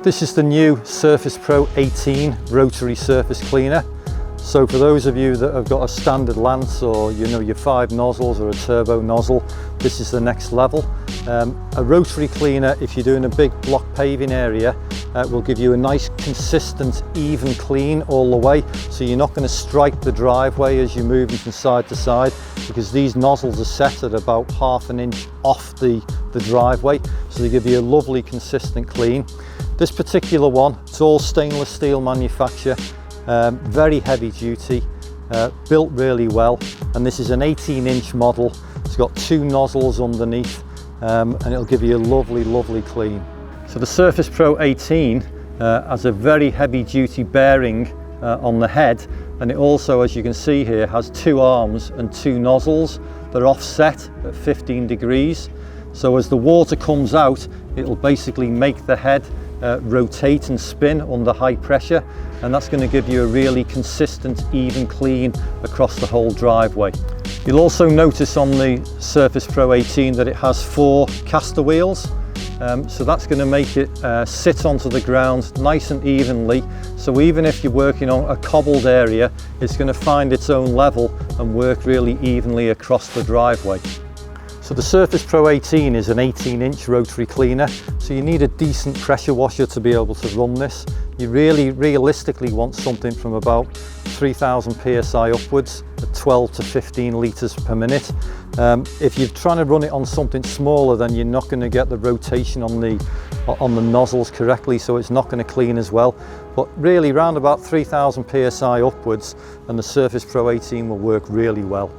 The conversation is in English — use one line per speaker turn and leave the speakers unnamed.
This is the new SurfacePro 18 rotary surface cleaner. So for those of you that have got a standard lance, or your 5 nozzles or a turbo nozzle, this is the next level. A rotary cleaner, if you're doing a big block paving area, will give you a nice consistent even clean all the way, so you're not going to strike the driveway as you're moving from side to side, because these nozzles are set at about ½ an inch off the driveway, so they give you a lovely consistent clean. This particular one, it's all stainless steel manufacture, very heavy duty, built really well, and this is an 18-inch model. It's got 2 nozzles underneath, and it'll give you a lovely clean. So the SurfacePro 18 has a very heavy duty bearing on the head, and it also, as you can see here, has 2 arms and 2 nozzles that are offset at 15 degrees. So as the water comes out, it'll basically make the head rotate and spin under high pressure, and that's going to give you a really consistent even clean across the whole driveway. You'll also notice on the SurfacePro 18 that it has 4 caster wheels, so that's going to make it sit onto the ground nice and evenly, so even if you're working on a cobbled area, it's going to find its own level and work really evenly across the driveway. So the SurfacePro 18 is an 18-inch rotary cleaner, so you need a decent pressure washer to be able to run this. You really realistically want something from about 3000 psi upwards at 12 to 15 litres per minute. If you're trying to run it on something smaller, then you're not going to get the rotation on the nozzles correctly, so it's not going to clean as well. But really around about 3000 psi upwards, and the SurfacePro 18 will work really well.